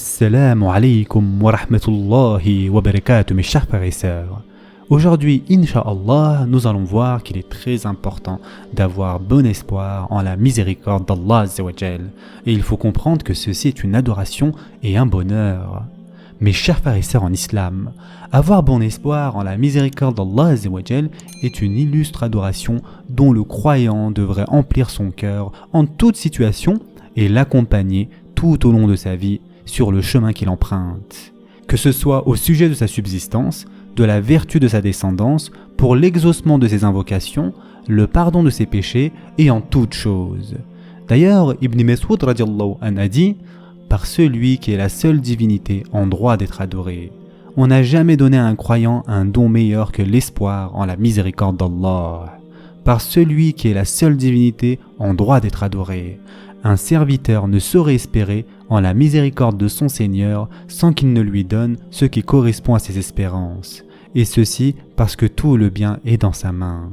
Assalamu alaikum wa rahmatullahi wa barakatuh mes chers frères et sœurs. Aujourd'hui, Inch'Allah, nous allons voir qu'il est très important d'avoir bon espoir en la miséricorde d'Allah Azza wa Jal. Et il faut comprendre que ceci est une adoration et un bonheur. Mes chers frères et sœurs en islam, avoir bon espoir en la miséricorde d'Allah Azza wa Jal est une illustre adoration dont le croyant devrait emplir son cœur en toute situation et l'accompagner tout au long de sa vie sur le chemin qu'il emprunte. Que ce soit au sujet de sa subsistance, de la vertu de sa descendance, pour l'exaucement de ses invocations, le pardon de ses péchés et en toutes choses. D'ailleurs, Ibn Mas'ud radiallahu anhu a dit « Par celui qui est la seule divinité en droit d'être adoré, on n'a jamais donné à un croyant un don meilleur que l'espoir en la miséricorde d'Allah. Par celui qui est la seule divinité en droit d'être adoré, un serviteur ne saurait espérer en la miséricorde de son Seigneur sans qu'il ne lui donne ce qui correspond à ses espérances, et ceci parce que tout le bien est dans sa main. »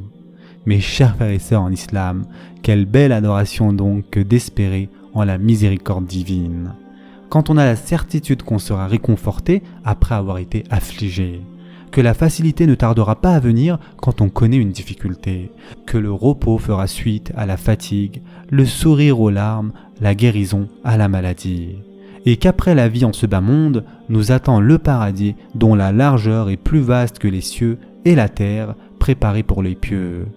Mes chers frères et sœurs en islam, quelle belle adoration donc que d'espérer en la miséricorde divine. Quand on a la certitude qu'on sera réconforté après avoir été affligé, que la facilité ne tardera pas à venir quand on connaît une difficulté, que le repos fera suite à la fatigue, le sourire aux larmes, la guérison à la maladie, et qu'après la vie en ce bas monde, nous attend le paradis dont la largeur est plus vaste que les cieux et la terre préparée pour les pieux.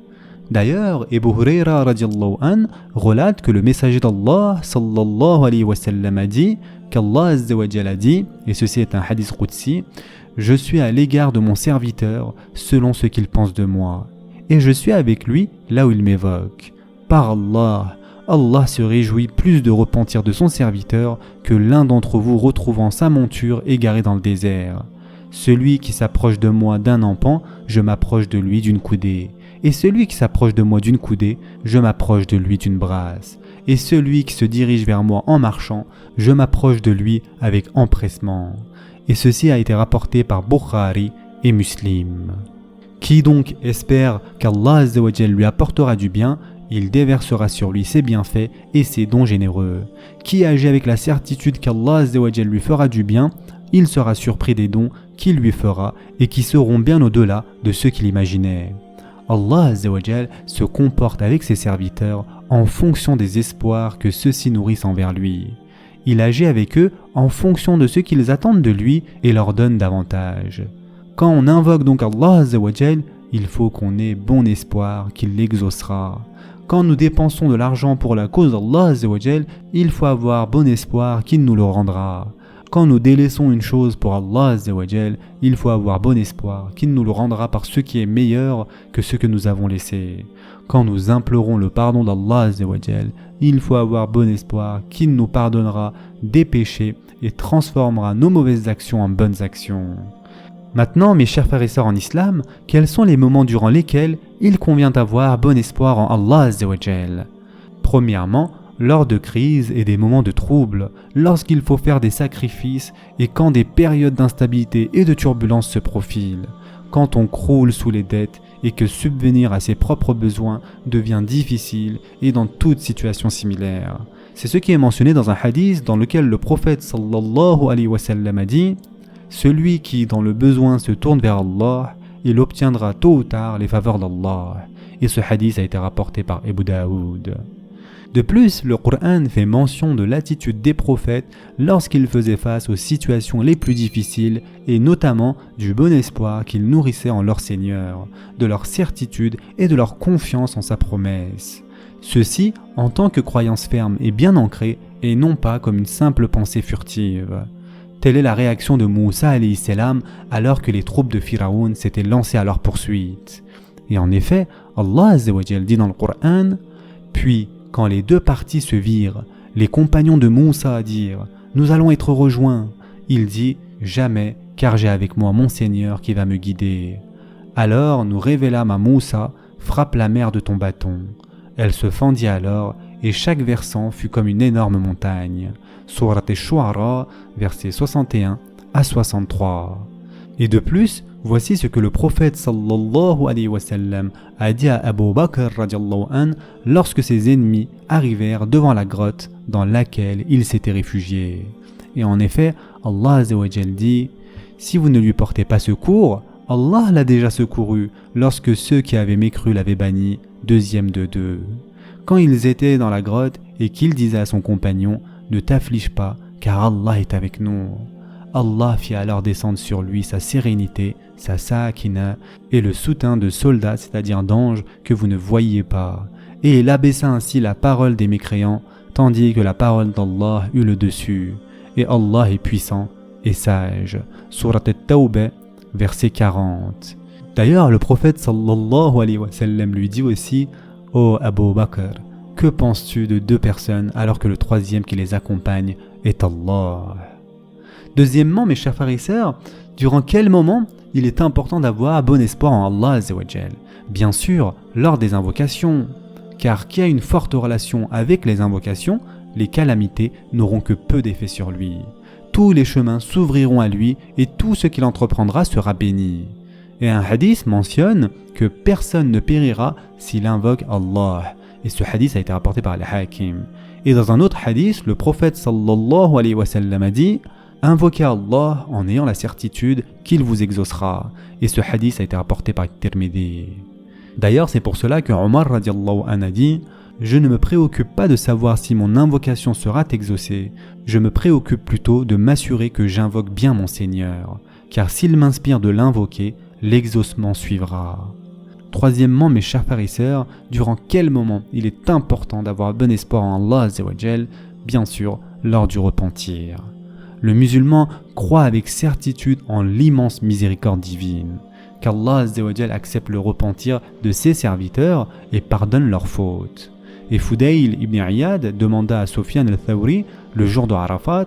D'ailleurs, Abu Huraira radiallahu anhu relate que le messager d'Allah sallallahu alayhi wa sallam a dit qu'Allah azza wa jalla a dit, et ceci est un hadith qudsi, « Je suis à l'égard de mon serviteur selon ce qu'il pense de moi, et je suis avec lui là où il m'évoque. Par Allah, Allah se réjouit plus de repentir de son serviteur que l'un d'entre vous retrouvant sa monture égarée dans le désert. Celui qui s'approche de moi d'un empan, je m'approche de lui d'une coudée. Et celui qui s'approche de moi d'une coudée, je m'approche de lui d'une brasse. Et celui qui se dirige vers moi en marchant, je m'approche de lui avec empressement. » Et ceci a été rapporté par Bukhari et Muslim. Qui donc espère qu'Allah Azza wa Jal lui apportera du bien, il déversera sur lui ses bienfaits et ses dons généreux. Qui agit avec la certitude qu'Allah Azza wa Jal lui fera du bien, il sera surpris des dons qu'il lui fera et qui seront bien au-delà de ce qu'il imaginait. Allah Azza wa Jal se comporte avec ses serviteurs en fonction des espoirs que ceux-ci nourrissent envers lui. Il agit avec eux en fonction de ce qu'ils attendent de lui et leur donne davantage. Quand on invoque donc Allah Azza wa Jal, il faut qu'on ait bon espoir qu'il l'exaucera. Quand nous dépensons de l'argent pour la cause d'Allah Azza wa Jal, il faut avoir bon espoir qu'il nous le rendra. Quand nous délaissons une chose pour Allah Azza wa Jal, il faut avoir bon espoir qu'il nous le rendra par ce qui est meilleur que ce que nous avons laissé. Quand nous implorons le pardon d'Allah Azza wa Jal, il faut avoir bon espoir qu'il nous pardonnera des péchés et transformera nos mauvaises actions en bonnes actions. Maintenant, mes chers frères et sœurs en islam, quels sont les moments durant lesquels il convient d'avoir bon espoir en Allah Azza wa Jal? Premièrement, lors de crises et des moments de trouble, lorsqu'il faut faire des sacrifices et quand des périodes d'instabilité et de turbulence se profilent, quand on croule sous les dettes et que subvenir à ses propres besoins devient difficile et dans toute situation similaire. C'est ce qui est mentionné dans un hadith dans lequel le prophète sallallahu alayhi wa sallam a dit « Celui qui dans le besoin se tourne vers Allah, il obtiendra tôt ou tard les faveurs d'Allah. » Et ce hadith a été rapporté par Abu Daoud. De plus, le Coran fait mention de l'attitude des prophètes lorsqu'ils faisaient face aux situations les plus difficiles et notamment du bon espoir qu'ils nourrissaient en leur Seigneur, de leur certitude et de leur confiance en sa promesse. Ceci en tant que croyance ferme et bien ancrée et non pas comme une simple pensée furtive. Telle est la réaction de Moussa alayhi salam alors que les troupes de Pharaon s'étaient lancées à leur poursuite. Et en effet, Allah Azza wa Jal dit dans le Coran « Puis, quand les deux parties se virent, les compagnons de Moussa dirent « Nous allons être rejoints ». Il dit « Jamais, car j'ai avec moi mon Seigneur qui va me guider. » Alors nous révélâmes à Moussa « Frappe la mer de ton bâton ». Elle se fendit alors et chaque versant fut comme une énorme montagne. Surat Ash-Shu'ara, versets 61 à 63. Et de plus, voici ce que le prophète sallallahu alayhi wa sallam a dit à Abu Bakr radiallahu anhu lorsque ses ennemis arrivèrent devant la grotte dans laquelle il s'était réfugié. Et en effet, Allah Azza wa Jal dit « Si vous ne lui portez pas secours, Allah l'a déjà secouru lorsque ceux qui avaient mécru l'avaient banni, deuxième de deux. Quand ils étaient dans la grotte et qu'il disait à son compagnon « Ne t'afflige pas, car Allah est avec nous ». Allah fit alors descendre sur lui sa sérénité, sa sakina et le soutien de soldats, c'est-à-dire d'anges, que vous ne voyiez pas. Et il abaissa ainsi la parole des mécréants, tandis que la parole d'Allah eut le dessus. Et Allah est puissant et sage. Surat At-Tawbah, verset 40. D'ailleurs, le prophète sallallahu alayhi wa sallam lui dit aussi « Ô Abu Bakr, que penses-tu de deux personnes alors que le troisième qui les accompagne est Allah ?» Deuxièmement, mes chers frères et sœurs, durant quel moment il est important d'avoir bon espoir en Allah Azza wa Jal? Bien sûr, lors des invocations, car qui a une forte relation avec les invocations, les calamités n'auront que peu d'effet sur lui. Tous les chemins s'ouvriront à lui et tout ce qu'il entreprendra sera béni. Et un hadith mentionne que personne ne périra s'il invoque Allah. Et ce hadith a été rapporté par Al-Hakim. Et dans un autre hadith, le prophète sallallahu alayhi wa sallam a dit « Invoquez Allah en ayant la certitude qu'il vous exaucera. » Et ce hadith a été rapporté par Tirmidhi. D'ailleurs, c'est pour cela que Omar radiallahu anhu a dit « Je ne me préoccupe pas de savoir si mon invocation sera exaucée. Je me préoccupe plutôt de m'assurer que j'invoque bien mon Seigneur. Car s'il m'inspire de l'invoquer, l'exaucement suivra. » Troisièmement, mes chers frères et sœurs, durant quel moment il est important d'avoir bon espoir en Allah Azza wa Jal? Bien sûr, lors du repentir. Le musulman croit avec certitude en l'immense miséricorde divine, qu'Allah Azza wa Jal accepte le repentir de ses serviteurs et pardonne leurs fautes. Et Fudayl ibn Iyad demanda à Sufyan al-Thawri, le jour de Arafat,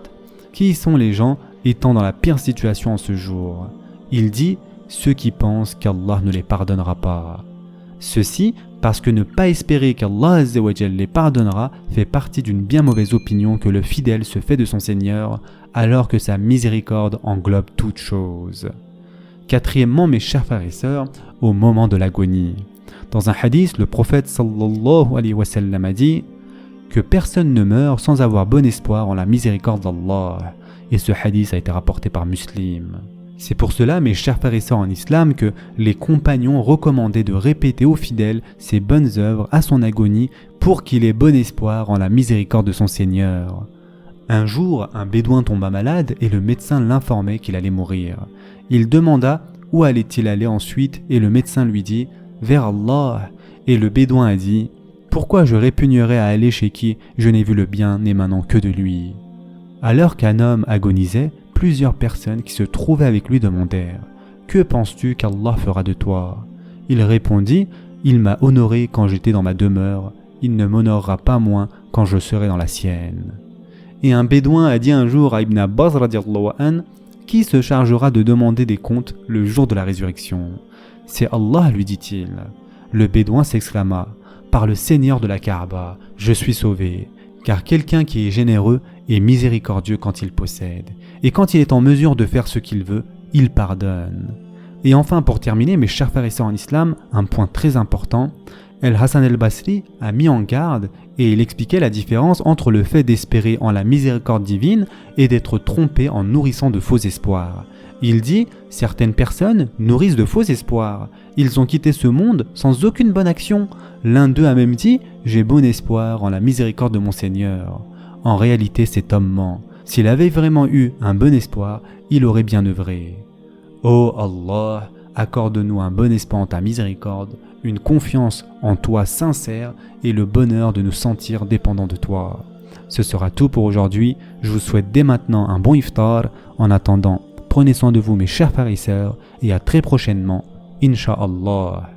qui sont les gens étant dans la pire situation en ce jour? Il dit « Ceux qui pensent qu'Allah ne les pardonnera pas ». Ceci parce que ne pas espérer qu'Allah Azza wa Jal les pardonnera fait partie d'une bien mauvaise opinion que le fidèle se fait de son Seigneur, alors que sa miséricorde englobe toutes choses. Quatrièmement, mes chers frères et sœurs, au moment de l'agonie. Dans un hadith, le prophète sallallahu alayhi wa sallam a dit que personne ne meurt sans avoir bon espoir en la miséricorde d'Allah. Et ce hadith a été rapporté par Muslim. C'est pour cela, mes chers frères et sœurs en islam, que les compagnons recommandaient de répéter aux fidèles ses bonnes œuvres à son agonie pour qu'il ait bon espoir en la miséricorde de son Seigneur. Un jour, un bédouin tomba malade et le médecin l'informait qu'il allait mourir. Il demanda où allait-il aller ensuite et le médecin lui dit « Vers Allah ». Et le bédouin a dit « Pourquoi je répugnerais à aller chez qui je n'ai vu le bien n'émanant que de lui ?» Alors qu'un homme agonisait, plusieurs personnes qui se trouvaient avec lui demandèrent « Que penses-tu qu'Allah fera de toi ?» Il répondit « Il m'a honoré quand j'étais dans ma demeure, il ne m'honorera pas moins quand je serai dans la sienne. » Et un bédouin a dit un jour à Ibn Abbas radiallahu anhu « Qui se chargera de demander des comptes le jour de la résurrection ?» « C'est Allah, lui dit-il. Le bédouin s'exclama « Par le Seigneur de la Kaaba, je suis sauvé. » Car quelqu'un qui est généreux est miséricordieux quand il possède. Et quand il est en mesure de faire ce qu'il veut, il pardonne. Et enfin, pour terminer, mes chers frères et sœurs en islam, un point très important, El-Hassan el-Basri a mis en garde et il expliquait la différence entre le fait d'espérer en la miséricorde divine et d'être trompé en nourrissant de faux espoirs. Il dit « Certaines personnes nourrissent de faux espoirs. Ils ont quitté ce monde sans aucune bonne action. L'un d'eux a même dit « J'ai bon espoir en la miséricorde de mon Seigneur. » En réalité, cet homme ment. S'il avait vraiment eu un bon espoir, il aurait bien œuvré. Ô Allah, accorde-nous un bon espoir en ta miséricorde, une confiance en toi sincère et le bonheur de nous sentir dépendants de toi. Ce sera tout pour aujourd'hui. Je vous souhaite dès maintenant un bon iftar. En attendant, prenez soin de vous mes chers frères et sœurs et à très prochainement, Inch'Allah.